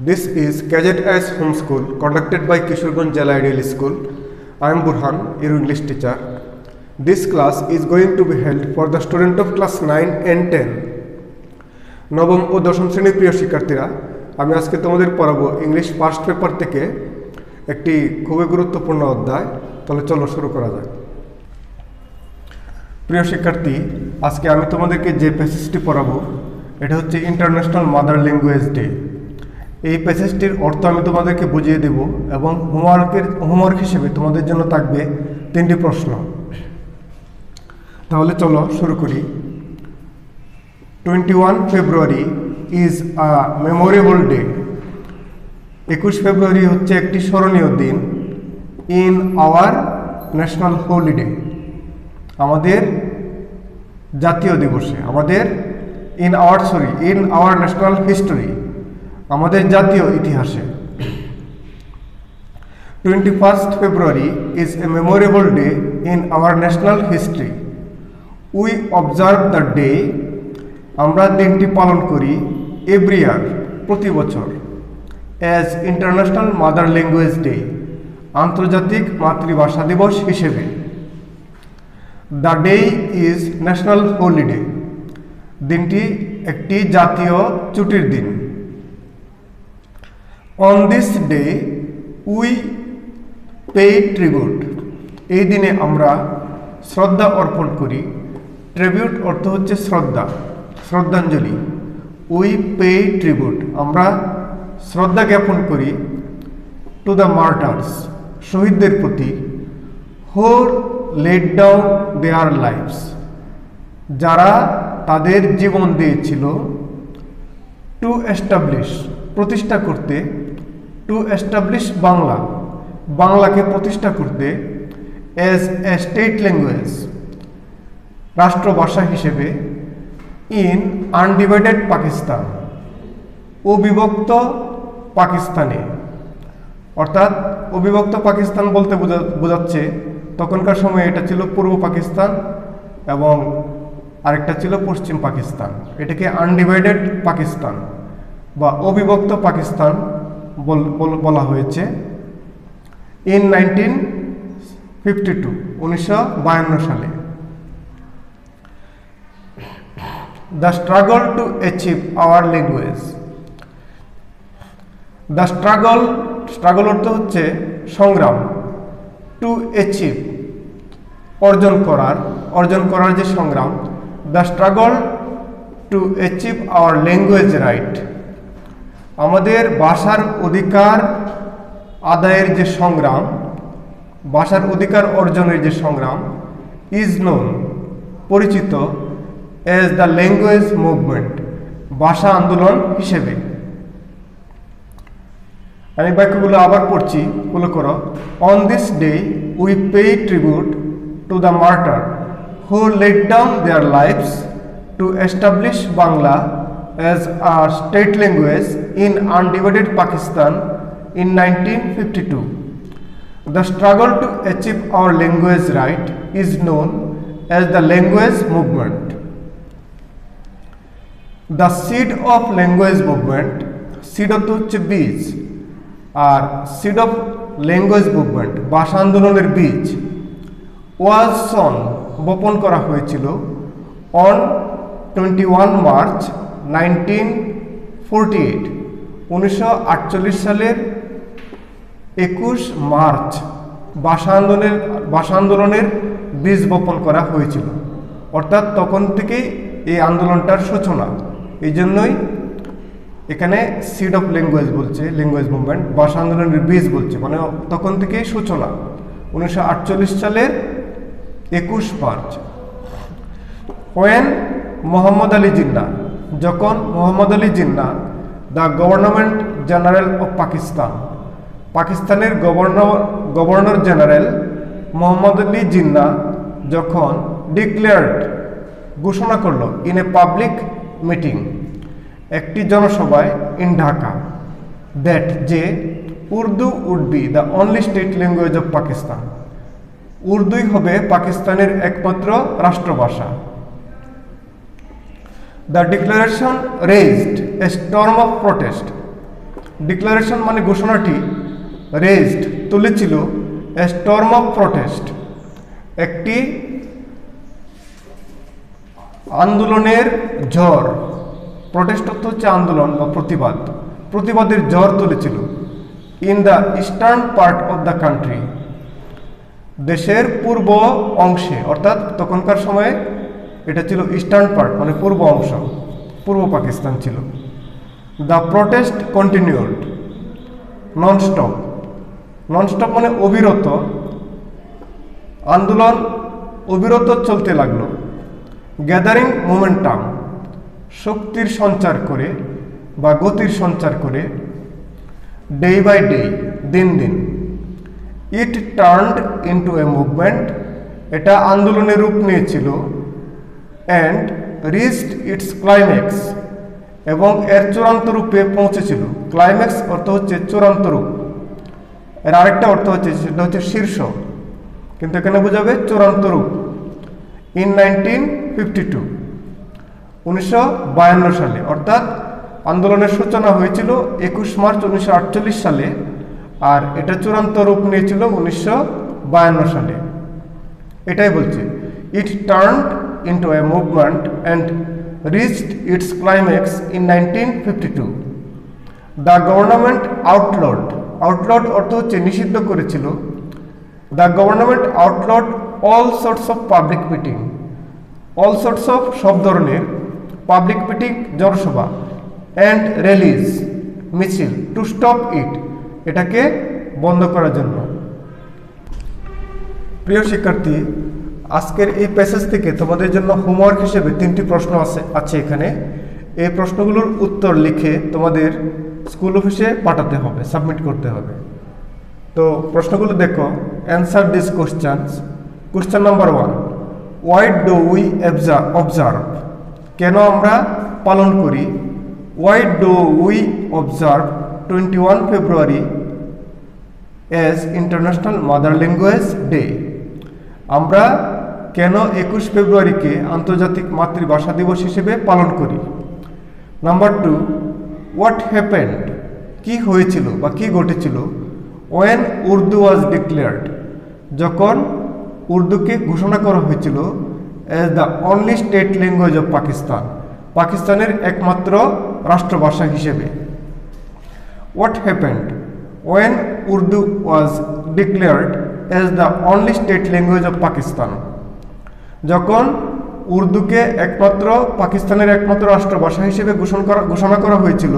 This is Cadet as Homeschool conducted by Kishorganj Jela Ideal School. I am Burhan, your English teacher. This class is going to be held for the student of class 9 and 10. নবম ও দশম শ্রেণীর প্রিয় শিক্ষার্থীরা, আমি আজকে তোমাদের পড়াবো English first paper থেকে একটি খুবই গুরুত্বপূর্ণ অধ্যায়। তাহলে চলো শুরু করা যাক। প্রিয় শিক্ষার্থী, আজকে আমি তোমাদেরকে যে প্যাসেজটি পড়াবো এটা হচ্ছে ইন্টারন্যাশনাল মাদার ল্যাঙ্গুয়েজ ডে। এই প্যাসেজটির অর্থ আমি তোমাদেরকে বুঝিয়ে দেব এবং হোমওয়ার্ক হিসেবে তোমাদের জন্য থাকবে 3টি প্রশ্ন। তাহলে চলো শুরু করি। 21 February is a memorable day. 21 ফেব্রুয়ারি হচ্ছে একটি স্মরণীয় দিন ইন আওয়ার ন্যাশনাল হলিডে, আমাদের জাতীয় দিবসে, আমাদের ইন আওয়ার ন্যাশনাল হিস্টোরি, আমাদের জাতীয় ইতিহাসে। 21st February is a memorable day in our national history. We observe the day, আমরা দিনটি পালন করি এভরি ইয়ার, প্রতি বছর, as international mother language day, আন্তর্জাতিক মাতৃভাষা দিবস হিসেবে। The day is national holiday, দিনটি একটি জাতীয় ছুটির দিন। On this day we pay tribute, এই দিনে আমরা শ্রদ্ধা অর্পণ করি। ট্রিবিউট অর্থ হচ্ছে শ্রদ্ধা, শ্রদ্ধাঞ্জলি। উই পে ট্রিবিউট, আমরা শ্রদ্ধা জ্ঞাপন করি টু দ্য মার্টার্স, শহীদদের প্রতি। হু লেড ডাউন দেয়ার লাইফস, যারা তাদের জীবন দিয়েছিল। টু এস্টাবলিশ, প্রতিষ্ঠা করতে। টু এস্টাবলিশ বাংলা, বাংলাকে প্রতিষ্ঠা করতে। অ্যাজ এ স্টেট ল্যাঙ্গুয়েজ, রাষ্ট্রভাষা হিসেবে। ইন আনডিভাইডেড পাকিস্তান, অবিভক্ত পাকিস্তানে। অর্থাৎ অবিভক্ত পাকিস্তান বলতে বোঝাচ্ছে তখনকার সময়ে এটা ছিল পূর্ব পাকিস্তান এবং আরেকটা ছিল পশ্চিম পাকিস্তান। এটাকে আনডিভাইডেড পাকিস্তান বা অবিভক্ত পাকিস্তান বলা হয়েছে। ইন 1952 সালে। The struggle to achieve our language. The struggle অর্থ হচ্ছে সংগ্রাম। টু অ্যাচিভ, অর্জন করার যে সংগ্রাম। The struggle to achieve our language right, আমাদের ভাষার অধিকার আদায়ের যে সংগ্রাম, ভাষার অধিকার অর্জনের যে সংগ্রাম। ইজ নোন, পরিচিত। অ্যাজ দ্য ল্যাঙ্গুয়েজ মুভমেন্ট, ভাষা আন্দোলন হিসেবে। আমি বাক্যগুলো আবার পড়ছি, ফলো করো। On this day we pay tribute to the martyr who laid down their lives to establish Bangla as a state language in undivided Pakistan in 1952. The struggle to achieve our language right is known as the language movement. The seed of language movement, seed হচ্ছে বীজ, আর seed of language movement ভাষা আন্দোলনের বীজ। was sown, বপন করা হয়েছিল। on 21 March 1948, 1948 সালের 21 March ভাষা আন্দোলনের বীজ বপন করা হয়েছিল। অর্থাৎ তখন থেকে এই আন্দোলনটার সূচনা। এই জন্যই এখানে সিড অফ ল্যাঙ্গুয়েজ বলছে, ল্যাঙ্গুয়েজ মুভমেন্ট, ভাষা আন্দোলনের বীজ বলছে, মানে তখন থেকেই সূচনা। 1948 সালের 21 মার্চ। when মোহাম্মদ আলী জিন্নাহ, যখন Mohammad Ali Jinnah, the government general of Pakistan, পাকিস্তানের গভর্নর জেনারেল মোহাম্মদ আলী জিন্নাহ যখন ডিক্লেয়ার্ড, ঘোষণা করলো, ইন এ পাবলিক মিটিং, একটি জনসভায়, ইন ঢাকা, দ্যাট, যে Urdu would be the only state language of Pakistan, উর্দুই হবে পাকিস্তানের একমাত্র রাষ্ট্রভাষা। The declaration raised a storm of protest, declaration মানে ঘোষণাটি রেজড তুলেছিল এ স্টর্ম অফ প্রটেস্ট, একটি আন্দোলনের ঝড়। প্রটেস্ট অর্থ হচ্ছে আন্দোলন বা প্রতিবাদ, প্রতিবাদের ঝড় তুলেছিল in the eastern part of the country, দেশের পূর্ব অংশে, অর্থাৎ তখনকার সময়ে এটা ছিল ইস্টার্ন পার্ট মানে পূর্ব অংশ, পূর্ব পাকিস্তান ছিল। The protest continued nonstop, nonstop মানে অবিরত, আন্দোলন অবিরত চলতে লাগলো। গ্যাদারিং মোমেন্টাম, শক্তির সঞ্চার করে বা গতির সঞ্চার করে। ডে বাই ডে, দিন দিন। ইট টার্নড ইনটু এ মুভমেন্ট, এটা আন্দোলনের রূপ নিয়েছিল। অ্যান্ড রিচড ইটস ক্লাইম্যাক্স, এবং এর চূড়ান্ত রূপে পৌঁছেছিল। ক্লাইম্যাক্স অর্থ হচ্ছে চূড়ান্ত রূপ, এর আরেকটা অর্থ হচ্ছে সেটা হচ্ছে শীর্ষ, কিন্তু এখানে বোঝাবে চূড়ান্ত রূপ। ইন 1952, 1952 সালে, অর্থাৎ আন্দোলনের সূচনা হয়েছিল 21 মার্চ 1948 সালে, আর এটা চূড়ান্ত রূপ নিয়েছিল 1952 সালে। এটাই বলছে, it turned into a movement and reached its climax in 1952। The government outlawed, outlawed অর্থ হচ্ছে নিষিদ্ধ করেছিল। The government outlawed all sorts of public meeting, all sorts of সব ধরনের পাবলিক মিটিং জনসভা, অ্যান্ড র্যালিজ মিছিল, টু স্টপ ইট, এটাকে বন্ধ করার জন্য। প্রিয় শিক্ষার্থী, আজকের এই প্যাসেজ থেকে তোমাদের জন্য হোমওয়ার্ক হিসেবে 3টি প্রশ্ন আছে এখানে। এই প্রশ্নগুলোর উত্তর লিখে তোমাদের স্কুল অফিসে পাঠাতে হবে, সাবমিট করতে হবে। তো প্রশ্নগুলো দেখো। Answer this questions. Question number 1, why do we observe, কেন আমরা পালন করি। Why do we observe 21 February as international mother language day, আমরা কেন 21 ফেব্রুয়ারিকে আন্তর্জাতিক মাতৃভাষা দিবস হিসেবে পালন করি। নাম্বার 2, হোয়াট হ্যাপেন্ড, কি হয়েছিল বা কি ঘটেছিল। ওয়েন উর্দু ওয়াজ ডিক্লেয়ার্ড, যখন উর্দুকে ঘোষণা করা হয়েছিল as the only state language of Pakistan, পাকিস্তানের একমাত্র রাষ্ট্রভাষা হিসেবে। What happened when Urdu was declared as the only state language of Pakistan, যখন উর্দুকে একমাত্র পাকিস্তানের একমাত্র রাষ্ট্রভাষা হিসেবে ঘোষণা করা হয়েছিল,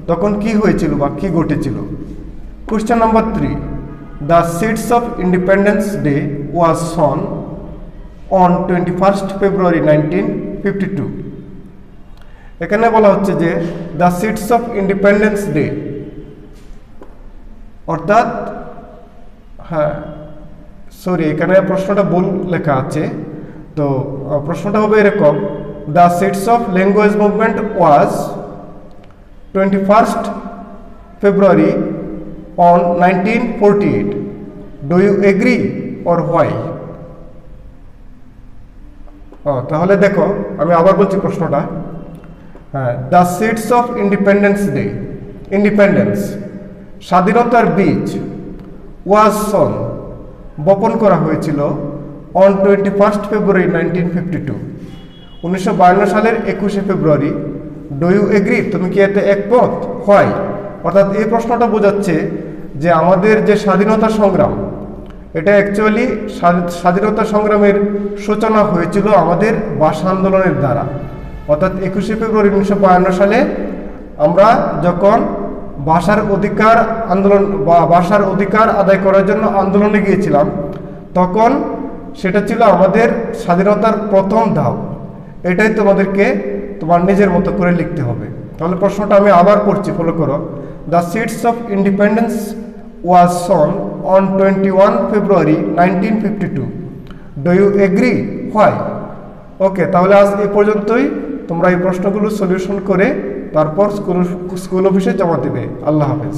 তখন কি হয়েছিল বা কি ঘটেছিল। Question number 3, the seeds of independence day was sown on 21 February 1952। এখানে বলা হচ্ছে যে the seeds of independence day, অর্থাৎ এখানে প্রশ্নটা ভুল লেখা আছে। তো প্রশ্নটা হবে এরকম, the seeds of language movement was 21 February on 1948। Do you agree or why. তাহলে দেখো, আমি আবার বলছি প্রশ্নটা। The seeds of independence day, independence স্বাধীনতার বীজ, ওয়াজ সন বপন করা হয়েছিল অন 21 ফেব্রুয়ারি 1952, 1952 সালের 21 ফেব্রুয়ারি। ডু ইউ এগ্রি, তুমি কি এতে একমত। হয়, অর্থাৎ এই প্রশ্নটা বোঝাচ্ছে যে আমাদের যে স্বাধীনতা সংগ্রাম, এটা অ্যাকচুয়ালি স্বাধীনতা সংগ্রামের সূচনা হয়েছিল আমাদের ভাষা আন্দোলনের দ্বারা। অর্থাৎ 21 ফেব্রুয়ারি 1952 সালে আমরা যখন ভাষার অধিকার আন্দোলন বা ভাষার অধিকার আদায় করার জন্য আন্দোলনে গিয়েছিলাম, তখন সেটা ছিল আমাদের স্বাধীনতার প্রথম ধাপ। এটাই তোমাদেরকে তোমার নিজের মতো করে লিখতে হবে। তাহলে প্রশ্নটা আমি আবার পড়ছি, ফলো করো। The seeds of independence was sown on 21 February 1952। Do you agree, why. Okay, তাহলে আজ এই পর্যন্তই। তোমরা এই প্রশ্নগুলো সলিউশন করে তারপর স্কুল অফিসে জমা দেবে। আল্লাহ হাফেজ।